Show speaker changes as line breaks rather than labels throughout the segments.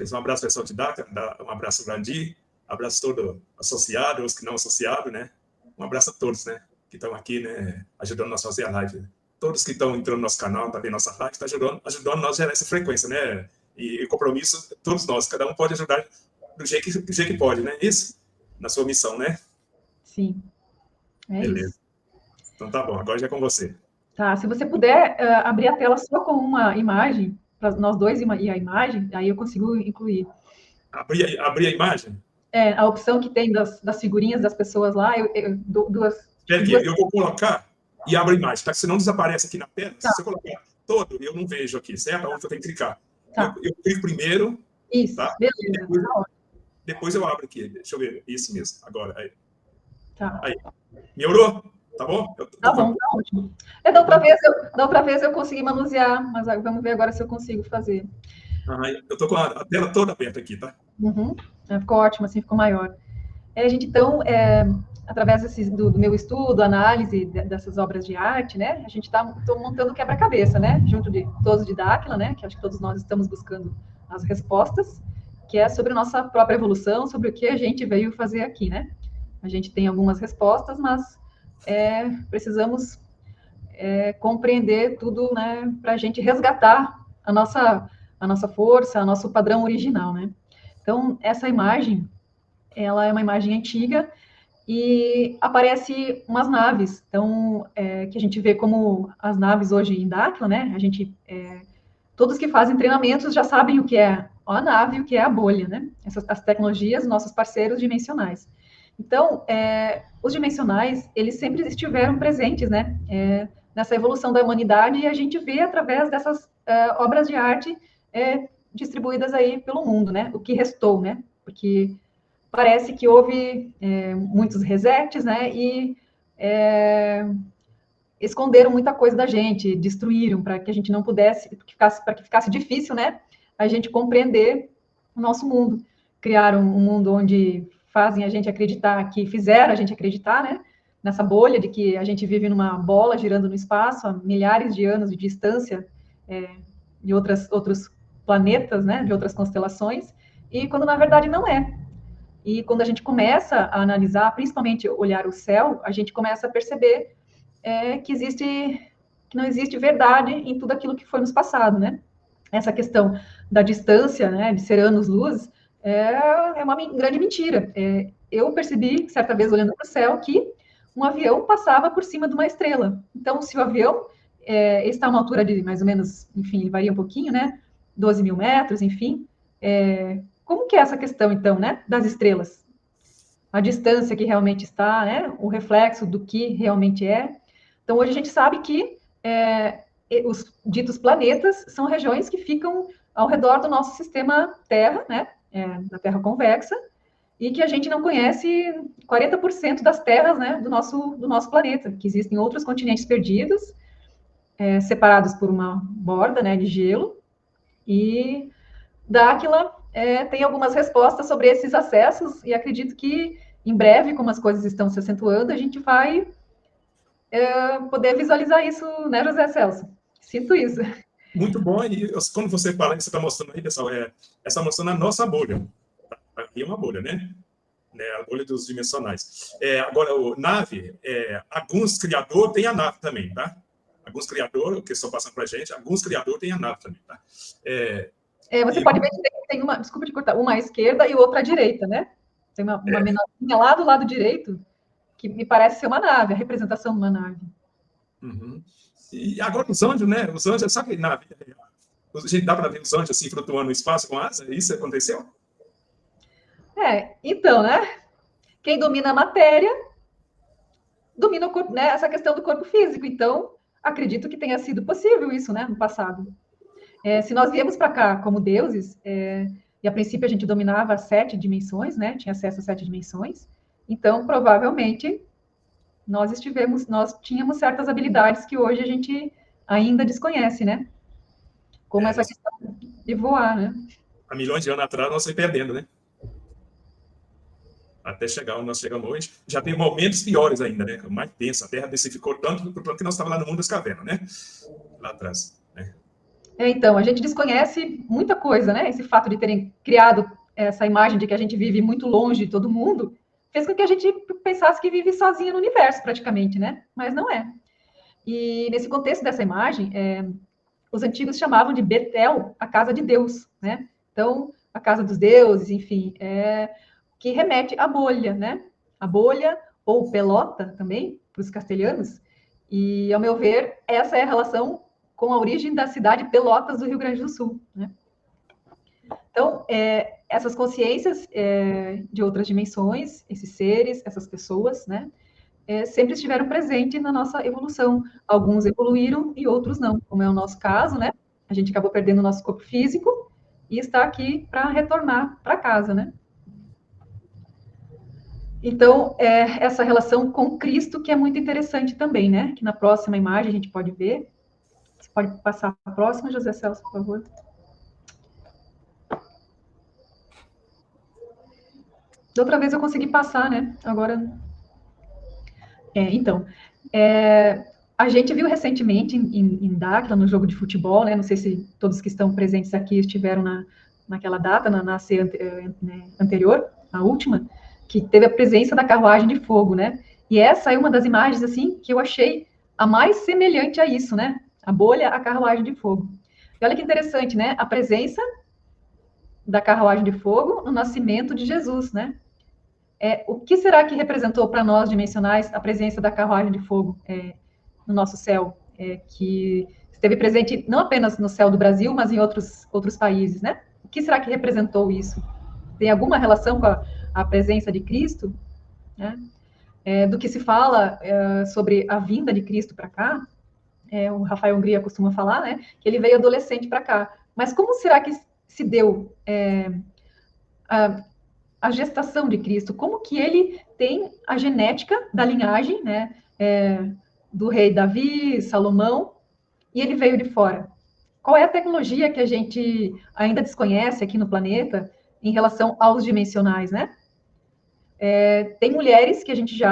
Um abraço, pessoal de DACA, um abraço, Grandi, abraço todo associado, os que não associados, né? Um abraço a todos, né? Que estão aqui, né? Ajudando nós a fazer a live. Todos que estão entrando no nosso canal, tá vendo nossa live, está ajudando nós a gerar essa frequência, né? E compromisso, todos nós, cada um pode ajudar do jeito que pode, né? Isso, na sua missão, né?
Sim,
Beleza.
Isso.
Então tá bom, agora já é com você.
Tá, se você puder abrir a tela só com uma imagem, para nós dois e a imagem, aí eu consigo incluir.
Abrir a imagem?
A opção que tem das figurinhas das pessoas lá, duas...
Espera aqui, eu vou colocar e abro a imagem, tá? Senão desaparece aqui na tela.
Tá.
Se eu colocar todo, eu não vejo aqui, certo? Onde eu tenho que clicar.
Tá.
Eu clico primeiro.
Isso,
tá?
beleza.
Depois eu abro aqui. Deixa eu ver. Isso mesmo. Agora. Aí.
Tá.
Aí. Melhorou? Tá bom?
Tá bom, tá ótimo. Da outra vez eu consegui manusear, mas vamos ver agora se eu consigo fazer.
Eu tô com a tela toda aberta aqui, tá?
Uhum. Ficou ótimo, assim ficou maior. Gente, então, através do meu estudo, análise dessas obras de arte, né, a gente está montando quebra-cabeça, né, junto de todos de Dáquila, né, que acho que todos nós estamos buscando as respostas, que é sobre a nossa própria evolução, sobre o que a gente veio fazer aqui, né. A gente tem algumas respostas, mas precisamos compreender tudo, né, para a gente resgatar a nossa força, o nosso padrão original, né. Então, essa imagem, ela é uma imagem antiga e aparece umas naves, então, que a gente vê como as naves hoje em Dáquila, né, a gente, todos que fazem treinamentos já sabem o que é a nave e o que é a bolha, né, as tecnologias, nossos parceiros dimensionais. Então, os dimensionais, eles sempre estiveram presentes, né, nessa evolução da humanidade, e a gente vê através dessas obras de arte distribuídas aí pelo mundo, né, o que restou, né, porque parece que houve muitos resets, né, e esconderam muita coisa da gente, destruíram para que a gente não pudesse, para que ficasse difícil, né, a gente compreender o nosso mundo. Criaram um mundo onde fazem a gente acreditar, que fizeram a gente acreditar, né, nessa bolha de que a gente vive numa bola girando no espaço a milhares de anos de distância de outros planetas, né, de outras constelações, e quando na verdade não é. E quando a gente começa a analisar, principalmente olhar o céu, a gente começa a perceber que não existe verdade em tudo aquilo que foi nos passado, né? Essa questão da distância, né, de ser anos-luz, é uma grande mentira. Eu percebi, certa vez, olhando para o céu, que um avião passava por cima de uma estrela. Então, se o avião está a uma altura de mais ou menos, enfim, ele varia um pouquinho, né? 12 mil metros, enfim. Como que é essa questão, então, né, das estrelas? A distância que realmente está, né, o reflexo do que realmente é. Então, hoje a gente sabe que os ditos planetas são regiões que ficam ao redor do nosso sistema Terra, né, da Terra convexa, e que a gente não conhece 40% das terras, né, do nosso planeta, que existem outros continentes perdidos, separados por uma borda, né, de gelo, e Dáquila tem algumas respostas sobre esses acessos, e acredito que, em breve, como as coisas estão se acentuando, a gente vai poder visualizar isso, né, José Celso? Sinto isso.
Muito bom, e quando você fala, você está mostrando aí, pessoal, essa mostrando a nossa bolha. Aqui é uma bolha, né? A bolha dos dimensionais. Agora, o nave, alguns criadores têm a nave também, tá? Alguns criadores, que estão passando para a gente, alguns criadores têm a nave também, tá?
Você pode ver que tem uma, desculpa te cortar, uma à esquerda e outra à direita, né? Tem uma menorzinha lá do lado direito, que me parece ser uma nave, a representação de uma nave.
Uhum. E agora os anjos, né? Os anjos, sabe que nave? A gente dá para ver os anjos assim, flutuando no espaço com asa? Isso aconteceu?
Então, né? Quem domina a matéria domina o corpo, né? Essa questão do corpo físico. Então, acredito que tenha sido possível isso, né? No passado. Se nós viemos para cá como deuses, e a princípio a gente dominava 7 dimensões, né? Tinha acesso a 7 dimensões. Então, provavelmente, nós tínhamos certas habilidades que hoje a gente ainda desconhece, né? Como essa questão de voar, né?
Há milhões de anos atrás, nós fomos perdendo, né? Até chegar onde nós chegamos hoje, já tem momentos piores ainda, né? Mais densa, a Terra densificou tanto que nós estávamos lá no mundo das cavernas, né? Lá atrás, né?
Então, a gente desconhece muita coisa, né? Esse fato de terem criado essa imagem de que a gente vive muito longe de todo mundo, fez com que a gente pensasse que vive sozinha no universo, praticamente, né? Mas não é. E nesse contexto dessa imagem, os antigos chamavam de Betel, a casa de Deus, né? Então, a casa dos deuses, enfim, que remete à bolha, né? A bolha, ou pelota também, para os castelhanos. E, ao meu ver, essa é a relação com a origem da cidade Pelotas do Rio Grande do Sul, né? Então, essas consciências de outras dimensões, esses seres, essas pessoas, né? Sempre estiveram presentes na nossa evolução. Alguns evoluíram e outros não, como é o nosso caso, né? A gente acabou perdendo o nosso corpo físico e está aqui para retornar para casa, né? Então, essa relação com Cristo que é muito interessante também, né? Que na próxima imagem a gente pode ver. Você pode passar a próxima, José Celso, por favor. Da outra vez eu consegui passar, né? Agora... então, a gente viu recentemente em Dáquila, no jogo de futebol, né? Não sei se todos que estão presentes aqui estiveram naquela data, na ceia anterior, a última, que teve a presença da carruagem de fogo, né? E essa é uma das imagens, assim, que eu achei a mais semelhante a isso, né? A bolha, a carruagem de fogo. E olha que interessante, né? A presença da carruagem de fogo no nascimento de Jesus, né? O que será que representou para nós dimensionais a presença da carruagem de fogo no nosso céu, que esteve presente não apenas no céu do Brasil, mas em outros países, né? O que será que representou isso? Tem alguma relação com a presença de Cristo? Né? Do que se fala sobre a vinda de Cristo para cá, o Rafael Hungria costuma falar, né? Que ele veio adolescente para cá. Mas como será que se deu a gestação de Cristo? Como que ele tem a genética da linhagem, né? Do rei Davi, Salomão, e ele veio de fora. Qual é a tecnologia que a gente ainda desconhece aqui no planeta em relação aos dimensionais, né? Tem mulheres que a gente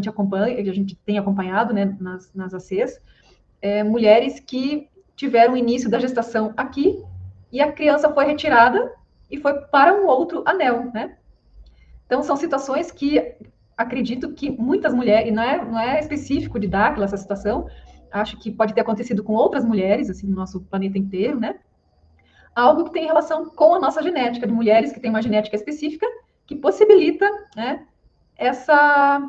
acompanha, que a gente tem acompanhado, né, nas ACs, mulheres que tiveram o início da gestação aqui e a criança foi retirada e foi para um outro anel, né? Então, são situações que acredito que muitas mulheres, e não é específico de Dáquila essa situação, acho que pode ter acontecido com outras mulheres, assim, no nosso planeta inteiro, né? Algo que tem relação com a nossa genética, de mulheres que têm uma genética específica, que possibilita, né, essa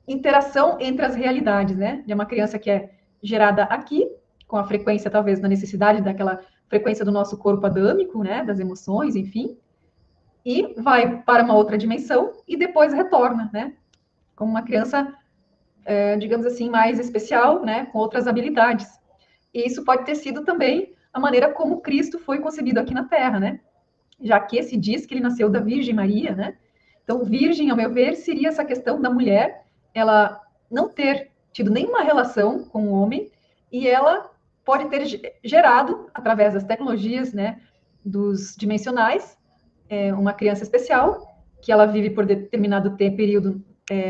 interação entre as realidades, né? De uma criança que é gerada aqui, com a frequência, talvez, na necessidade daquela frequência do nosso corpo adâmico, né? Das emoções, enfim, e vai para uma outra dimensão e depois retorna, né? Como uma criança, digamos assim, mais especial, né? Com outras habilidades. E isso pode ter sido também a maneira como Cristo foi concebido aqui na Terra, né? Já que se diz que ele nasceu da Virgem Maria, né? Então, virgem, ao meu ver, seria essa questão da mulher, ela não ter tido nenhuma relação com o homem e ela pode ter gerado, através das tecnologias, né, dos dimensionais, uma criança especial, que ela vive por determinado período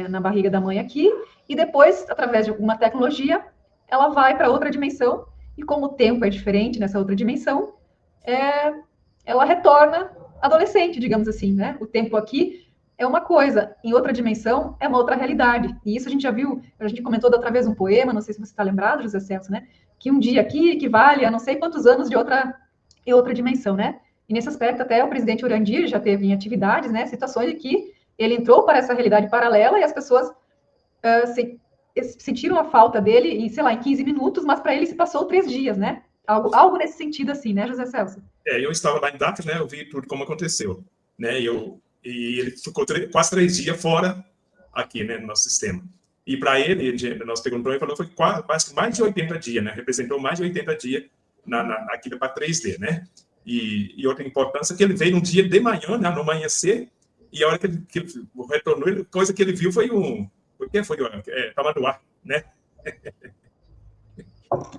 na barriga da mãe aqui, e depois, através de alguma tecnologia, ela vai para outra dimensão, e como o tempo é diferente nessa outra dimensão, ela retorna adolescente, digamos assim, né? O tempo aqui é uma coisa, em outra dimensão é uma outra realidade. E isso a gente já viu, a gente comentou da outra vez um poema, não sei se você está lembrado, José Celso, né? Que um dia aqui equivale a não sei quantos anos de outra dimensão, né? E nesse aspecto, até o presidente Urandir já teve em atividades, né, situações em que ele entrou para essa realidade paralela e as pessoas sentiram a falta dele em, sei lá, em 15 minutos, mas para ele se passou 3 dias, né? Algo nesse sentido assim, né, José Celso?
Eu estava lá em Dakar, né? Eu vi tudo como aconteceu, né? E ele ficou quase 3 dias fora aqui, né, no nosso sistema. E para ele, nós perguntamos, ele falou que foi quase mais de 80 dias, né? Representou mais de 80 dias aqui para 3D, né? E outra importância é que ele veio um dia de manhã, né, no amanhecer, e a hora que ele retornou, a coisa que ele viu foi tamanduá, né?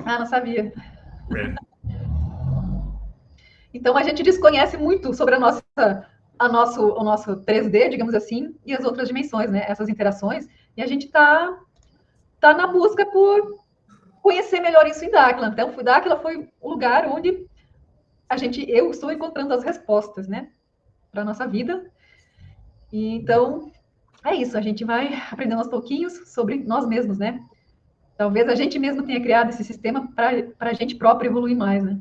Não sabia. Então, a gente desconhece muito sobre o nosso 3D, digamos assim, e as outras dimensões, né? Essas interações, e a gente está na busca por conhecer melhor isso em Dáquila. Então, Dáquila foi o lugar onde eu estou encontrando as respostas, né, para a nossa vida. E, então, é isso, a gente vai aprendendo aos pouquinhos sobre nós mesmos, né? Talvez a gente mesmo tenha criado esse sistema para a gente próprio evoluir mais, né?